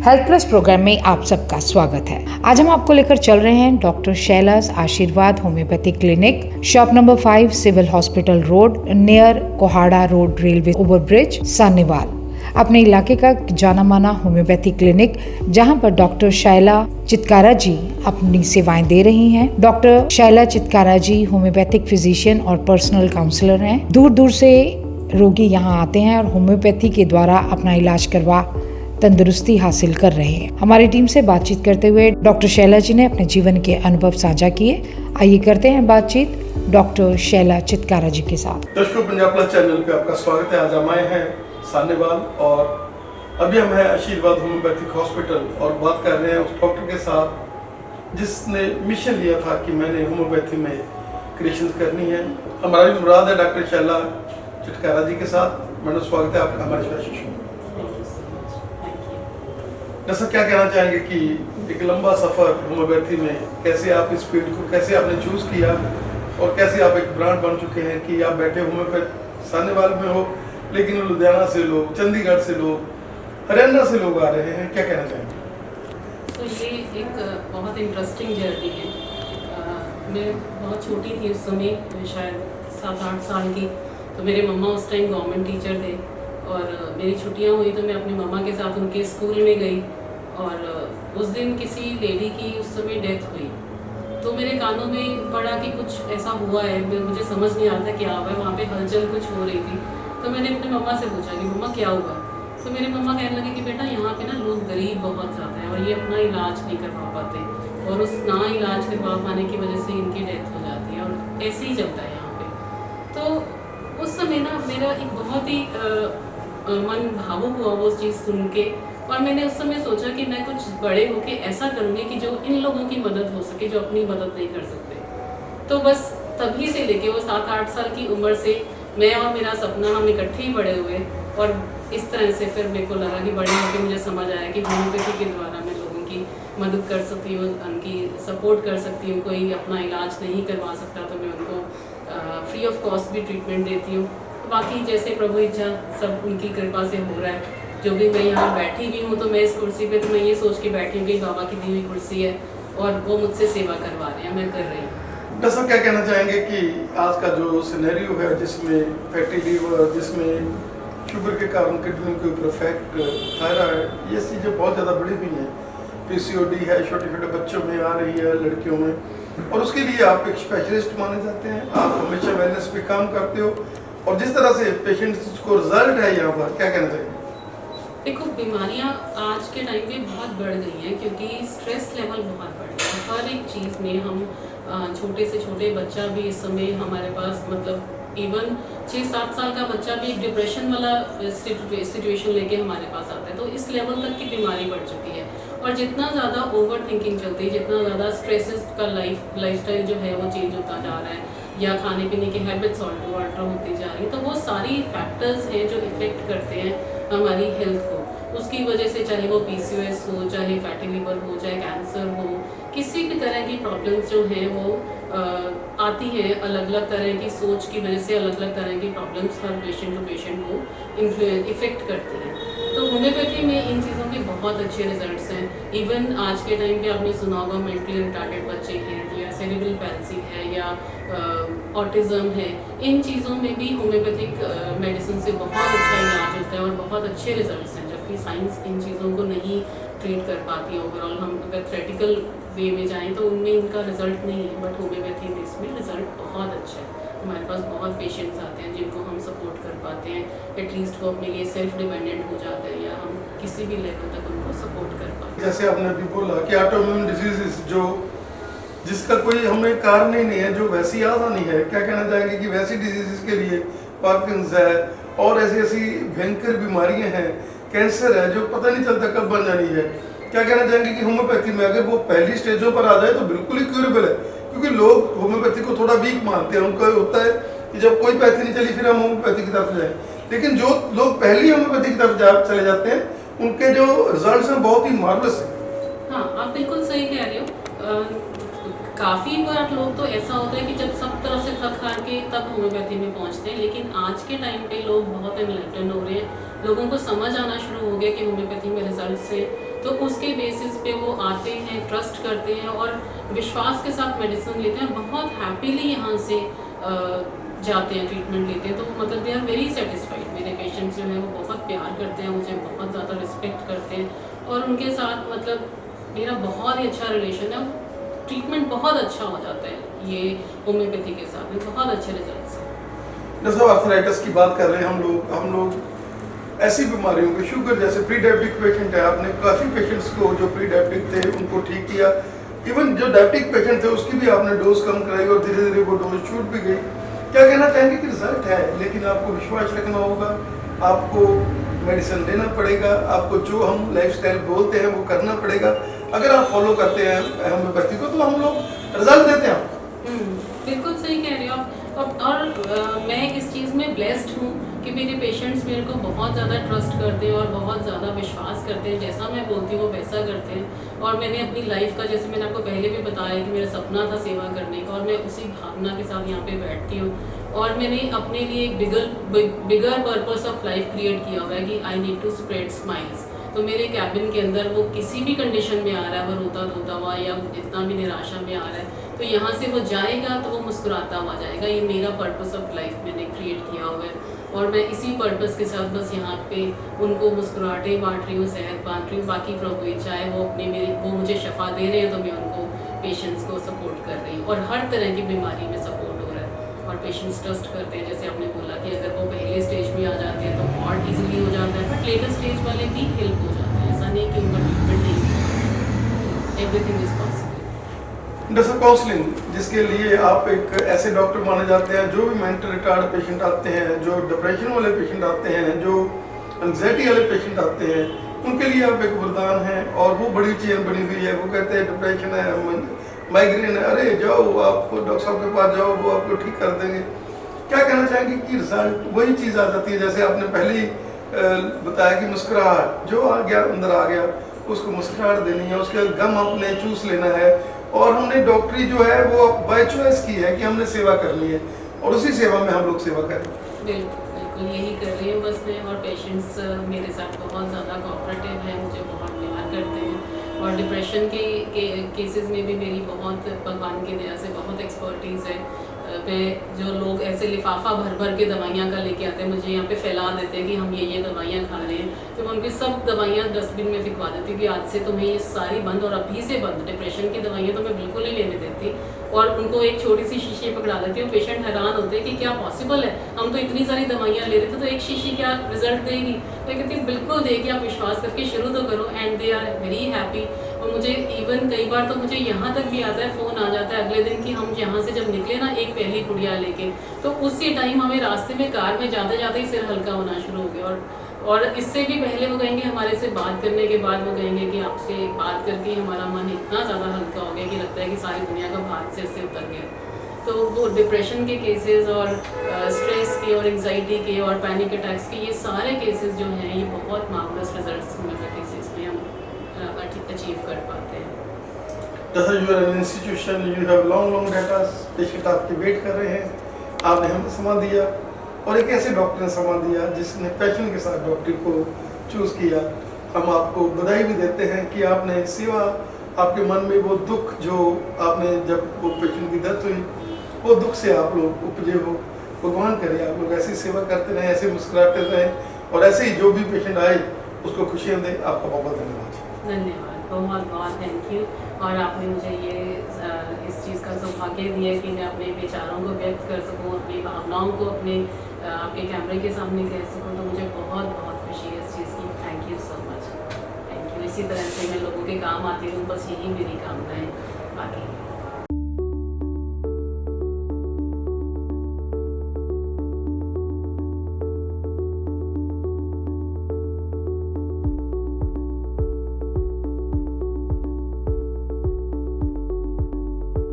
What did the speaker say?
Health plus programme में आप सबका स्वागत है। आज हम आपको लेकर चल रहे हैं doctor Shaila's Aashirwad homeopathy clinic, shop number 5, civil hospital road, near Kohada road, railway overbridge, Sanniwal. अपने इलाके का जाना माना होम्योपैथी क्लिनिक जहां पर डॉक्टर शैला चितकारा जी अपनी सेवाएं दे रही हैं। डॉक्टर शैला चितकारा जी होम्योपैथिक फिजिशियन और पर्सनल काउंसलर हैं। दूर दूर से रोगी यहाँ आते हैं और होम्योपैथी के द्वारा अपना इलाज करवा तंदुरुस्ती हासिल कर रहे हैं। हमारी टीम से बातचीत करते हुए डॉक्टर शैला जी ने अपने जीवन के अनुभव साझा किए। आइए करते हैं बातचीत डॉक्टर शैला चितकारा जी के साथ। दर्शकों, पंजाब प्लस चैनल पे आपका स्वागत है। आज हम आए हैं सान्निवाल और अभी हम हैं आशीर्वाद होम्योपैथिक हॉस्पिटल और बात कर रहे हैं उस डॉक्टर के साथ जिसने मिशन लिया था कि मैंने होम्योपैथी में क्रिएशन करनी है। हमारा भी मुराद है डॉक्टर शैला चितकारा जी के साथ। मैडम, स्वागत है आपका हमारे शो में। जैसा क्या कहना चाहेंगे कि एक लंबा सफर होम्योपैथी में, कैसे आप इस फील्ड को कैसे आपने चूज किया और कैसे आप एक ब्रांड बन चुके हैं कि आप बैठे होम्योपैथ सान्निवाल में हो, लेकिन लुधियाना से लोग, चंडीगढ़ से लोग, हरियाणा से लोग आ रहे हैं। क्या कहना चाहेंगे? तो ये एक बहुत इंटरेस्टिंग जर्नी है। मैं बहुत छोटी थी उस समय, शायद 7-8 साल की। तो मेरे मम्मा उस टाइम गवर्नमेंट टीचर थे और मेरी छुट्टियां हुई तो मैं अपनी मम्मा के साथ उनके स्कूल में गई और उस दिन किसी लेडी की उस समय डेथ हुई। तो मेरे कानों में पड़ा कि कुछ ऐसा हुआ है, मुझे समझ नहीं आता क्या हुआ है। वहाँ पे हलचल कुछ हो रही थी। तो मैंने अपनी मम्मा से पूछा कि मम्मा क्या हुआ। तो मेरी मम्मा कहने लगी कि बेटा यहाँ पे ना लोग गरीब बहुत ज़्यादा हैं और ये अपना इलाज नहीं करवा पाते और उस ना इलाज करवा पाने की वजह से इनकी डेथ हो जाती है और ऐसे ही चलता है यहाँ पे। तो उस समय ना मेरा एक बहुत ही मन भावुक हुआ वो चीज़ सुन के और मैंने उस समय सोचा कि मैं कुछ बड़े होके ऐसा करूँगी कि जो इन लोगों की मदद हो सके जो अपनी मदद नहीं कर सकते। तो बस तभी से लेके वो 7-8 साल की उम्र से मैं और मेरा सपना हम इकट्ठे ही बड़े हुए और इस तरह से फिर मेरे को लगा कि बड़े होकर मुझे समझ आया कि होम्योपैथी के द्वारा मैं लोगों की मदद कर सकती हूँ, उनकी सपोर्ट कर सकती हूँ। कोई अपना इलाज नहीं करवा सकता तो मैं उनको फ्री ऑफ कॉस्ट भी ट्रीटमेंट देती हूँ। बाकी जैसे प्रभु इच्छा सब उनकी कृपा से हो रहा है। जो भी मैं यहाँ बैठी भी हूँ तो मैं इस कुर्सी पे तो मैं ये सोच के बैठी हूँ कि बाबा की दी हुई कुर्सी है और वो मुझसे सेवा करवा रहे हैं, मैं कर रही हूँ। डॉक्टर साहब, क्या कहना चाहेंगे कि आज का जो सिनेरियो है जिसमें फैटी लीवर, जिसमें शुगर के कारण किडनी के ऊपर इफेक्ट, थायराइड, ये चीज़ें बहुत ज़्यादा बढ़ी हुई हैं। पीसीओडी है, छोटे छोटे बच्चों में आ रही है, लड़कियों में, और उसके लिए आप एक स्पेशलिस्ट माने जाते हैं। आप हमेशा वेलनेस पे काम करते हो और जिस तरह से पेशेंट्स को रिजल्ट है यहाँ पर, क्या कहना चाहिए? देखो, बीमारियाँ आज के टाइम पे बहुत बढ़ गई हैं क्योंकि स्ट्रेस लेवल बहुत बढ़ गया है। हर एक चीज़ में हम छोटे से छोटे बच्चा भी इस समय हमारे पास, मतलब इवन 6-7 साल का बच्चा भी एक डिप्रेशन वाला सिचुएशन लेके हमारे पास आता है। तो इस लेवल तक की बीमारी बढ़ चुकी है और जितना ज़्यादा ओवर थिंकिंग चलती है, जितना ज़्यादा स्ट्रेसेस का लाइफस्टाइल जो है वो चेंज होता जा रहा है या खाने पीने की हैबिट्स ऑल्टर होती जा रही है, तो वो सारी फैक्टर्स हैं जो इफ़ेक्ट करते हैं हमारी हेल्थ को। उसकी वजह से चाहे वो पीसीओएस हो, चाहे फैटी लिवर हो, चाहे कैंसर हो, किसी भी तरह की प्रॉब्लम्स जो हैं वो आती हैं। अलग अलग तरह की सोच की वजह से अलग अलग तरह की प्रॉब्लम्स हर पेशेंट टू पेशेंट को इफ़ेक्ट करती हैं। तो होम्योपैथी में इन चीज़ों के बहुत अच्छे रिजल्ट्स हैं। इवन आज के टाइम पे आपने सुना होगा मेंटली रिटार्डेड बच्चे हैं या सेरेब्रल पैल्सी है या ऑटिज़म है, इन चीज़ों में भी होम्योपैथिक मेडिसिन से बहुत अच्छा इलाज होता है और बहुत अच्छे रिजल्ट्स हैं। जबकि साइंस इन चीज़ों को नहीं ट्रीट कर पाती ओवरऑल। हम अगर थ्रेटिकल वे में जाएँ तो उनमें इनका रिजल्ट नहीं है, बट होम्योपैथी में इसमें रिजल्ट बहुत अच्छा है। हमारे पास बहुत पेशेंट्स आते हैं जिनको हम सपोर्ट कर पाते हैं, एटलीस्ट वो अपने लिए सेल्फ डिपेंडेंट हो जाते हैं या हम किसी भी लेवल तक उनको सपोर्ट कर पाते हैं। जैसे आपने अभी बोला कि ऑटोइम्यून डिजीजेस जो जिसका कोई हमें कारण ही नहीं है, जो वैसी आसानी है, क्या कहना चाहेंगे कि वैसी डिजीजेस के लिए पार्किंस है और ऐसी ऐसी भयंकर बीमारियां हैं, कैंसर है, जो पता नहीं चलता कब बन जानी है। क्या कहना चाहेंगे कि होम्योपैथी में अगर वो पहली स्टेजों पर आ जाए तो बिल्कुल ही क्यूरेबल है? क्योंकि लोग होम्योपैथी को थोड़ा वीक मानते हैं। उनका होता है कि जब कोई पैथी नहीं चली फिर हम होम्योपैथी की तरफ जाएं, लेकिन जो लोग पहली होम्योपैथी की तरफ चले जाते हैं उनके जो रिजल्ट्स हैं बहुत ही मार्वलस हैं। हाँ, आप बिल्कुल सही कह रहे हो। काफ़ी बार लोग तो ऐसा होता है कि जब सब तरफ से थक हार के तब होम्योपैथी में पहुंचते हैं, लेकिन आज के टाइम पे लोग बहुत एनलाइटन हो रहे हैं। लोगों को समझ आना शुरू हो गया कि होम्योपैथी में रिजल्ट से तो उसके बेसिस पे वो आते हैं, ट्रस्ट करते हैं और विश्वास के साथ मेडिसिन लेते हैं, बहुत हैप्पीली यहाँ से जाते हैं, ट्रीटमेंट लेते हैं। तो मतलब दे आर वेरी सेटिस्फाइड। मेरे पेशेंट्स जो हैं वो बहुत प्यार करते हैं, मुझे बहुत ज़्यादा रिस्पेक्ट करते हैं और उनके साथ मतलब मेरा बहुत ही अच्छा रिलेशन है। ट्रीटमेंट बहुत अच्छा हो जाता है ये होम्योपैथी के साथ में, बहुत अच्छे रिजल्ट्स हैं। जैसे आर्थराइटिस की बात कर रहे हैं हम लोग ऐसी बीमारियों को, शुगर जैसे प्री डायबिटिक पेशेंट है, आपने काफ़ी पेशेंट्स को जो प्री डायबिटिक थे उनको ठीक किया, इवन जो डायबिटिक पेशेंट थे उसकी भी आपने डोज कम कराई और धीरे धीरे वो डोज छूट भी गई। क्या कहना चाहेंगे कि रिजल्ट है, लेकिन आपको विश्वास रखना होगा, आपको मेडिसिन लेना पड़ेगा, आपको जो हम लाइफस्टाइल बोलते हैं वो करना पड़ेगा। अगर आप फॉलो करते हैं होम्योपैथी को तो हम लोग रिजल्ट देते हैं। बिल्कुल सही कह रहे हो आप। और मैं इस चीज़ में ब्लेस्ड हूँ कि मेरे पेशेंट्स मेरे को बहुत ज़्यादा ट्रस्ट करते हैं और बहुत ज़्यादा विश्वास करते हैं, जैसा मैं बोलती हूँ वो वैसा करते हैं। और मैंने अपनी लाइफ का, जैसे मैंने आपको पहले भी बताया कि मेरा सपना था सेवा करने का, और मैं उसी भावना के साथ यहाँ पे बैठती हूँ। और मैंने अपने लिए एक bigger purpose of life create किया हुआ है कि I need to spread smiles. तो मेरे कैबिन के अंदर वो किसी भी कंडीशन में आ रहा है, वो रोता धोता हुआ या जितना भी निराशा में आ रहा है, तो यहाँ से वो जाएगा तो वो मुस्कुराता हुआ जाएगा। ये मेरा पर्पस ऑफ लाइफ मैंने क्रिएट किया हुआ है और मैं इसी पर्पस के साथ बस यहाँ पे उनको मुस्कुराहटें बांट रही हूँ, सेहत बांट रही हूँ। बाकी प्रभु इच्छा है, वो मुझे शफा दे रहे हैं तो मैं उनको पेशेंट्स को सपोर्ट कर रही हूँ और हर तरह की बीमारी में सपोर्ट हो रहा है। और पेशेंट्स ट्रस्ट करते हैं, जैसे आपने बोला कि अगर वो पहले स्टेज में आ जाते हैं तो और ईजिली हो जाता है, बट लेटर स्टेज वाले भी हेल्प हो जाते हैं। ऐसा नहीं कि उनका ट्रीटमेंट नहीं, एवरीथिंग इज पॉसिबल। जैसे काउंसलिंग, जिसके लिए आप एक ऐसे डॉक्टर माने जाते हैं, जो भी मेंटल रिटार्ड पेशेंट आते हैं, जो डिप्रेशन वाले पेशेंट आते हैं, जो एंग्जाइटी वाले पेशेंट आते हैं, उनके लिए आप एक वरदान हैं और वो बड़ी चेन बनी हुई है। वो कहते हैं डिप्रेशन है, माइग्रेन है, अरे जाओ आप डॉक्टर साहब के पास जाओ, वो आपको ठीक कर देंगे। क्या कहना चाहेंगे कि रिजल्ट वही चीज़ आ जाती है, जैसे आपने पहले ही बताया कि मुस्कुराहट जो आ गया, अंदर आ गया, उसको मुस्कुराहट देनी है, उसके गम अपने चूस लेना है। और हमने डॉक्टरी जो है वो बाय चॉइस की है कि हमने सेवा करनी है और उसी सेवा में हम लोग सेवा करें। बिल्कुल यही कर रही हूँ बस मैं। और पेशेंट्स मेरे साथ बहुत ज़्यादा कोऑपरेटिव हैं, मुझे बहुत प्यार करते हैं। और डिप्रेशन के केसेस में भी मेरी बहुत, भगवान की दया से बहुत एक्सपर्टीज़ है। मैं जो लोग ऐसे लिफाफा भर भर के दवाइयाँ का लेके आते हैं, मुझे यहाँ पे फैला देते हैं कि हम ये दवाइयाँ खा रहे हैं, तो मैं उनकी सब दवाइयाँ डस्टबिन में फिकवा देती हूँ कि आज से तुम्हें ये सारी बंद, और अभी से बंद। डिप्रेशन की दवाइयाँ तो मैं बिल्कुल नहीं लेने देती और उनको एक छोटी सी शीशी पकड़ा देती हूँ। पेशेंट हैरान होते हैं कि क्या पॉसिबल है, हम तो इतनी सारी दवाइयाँ ले रहे थे, तो एक शीशी क्या रिजल्ट देगी? मैं कहती हूँ बिल्कुल देगी, आप विश्वास करके शुरू तो करो। And they are very happy. और मुझे इवन कई बार तो मुझे यहाँ तक भी आता है, फ़ोन आ जाता है अगले दिन कि हम यहाँ से जब निकले ना एक पहली गुड़िया लेके, तो उसी टाइम हमें रास्ते में कार में जाते जाते ही सिर हल्का होना शुरू हो गया। और इससे भी पहले वो कहेंगे, हमारे से बात करने के बाद वो कहेंगे कि आपसे बात करके हमारा मन इतना ज़्यादा हल्का हो गया कि लगता है कि सारी दुनिया का भार सिर से उतर गया। तो वो डिप्रेशन के केसेस और स्ट्रेस के और एंग्जाइटी के और पैनिक अटैक्स के, ये सारे केसेस जो हैं, ये बहुत मार्वलस रिजल्ट्स होम्योपैथी से इसमें हम अचीव कर पाते हैं। जैसा you are an institution, you have long data, patient आपके वेट कर रहे हैं, आपने हमें समा दिया और एक ऐसे डॉक्टर ने समा दिया जिसने पैशन के साथ डॉक्टरी को चूज़ किया। हम आपको बधाई भी देते हैं कि आपने सेवा, आपके मन में वो दुख जो आपने जब वो पेशेंट की डेथ हुई, वो दुख से आप लोग उपजे हो। भगवान करे आप लोग ऐसी सेवा करते रहें, ऐसे मुस्कुराते रहें और ऐसे ही जो भी पेशेंट आए उसको खुशियाँ दें। आपका बहुत बहुत धन्यवाद। धन्यवाद, बहुत बहुत थैंक यू। और आपने मुझे ये इस चीज़ का सौभाग्य दिया कि मैं अपने विचारों को व्यक्त कर सकूं, अपनी भावनाओं को अपने आपके कैमरे के सामने कह सकूं, तो मुझे बहुत बहुत खुशी है इस चीज़ की। Thank you so much, thank you. इसी तरह से मैं लोगों के काम आती हूँ, बस यही मेरी कामना है। बाकी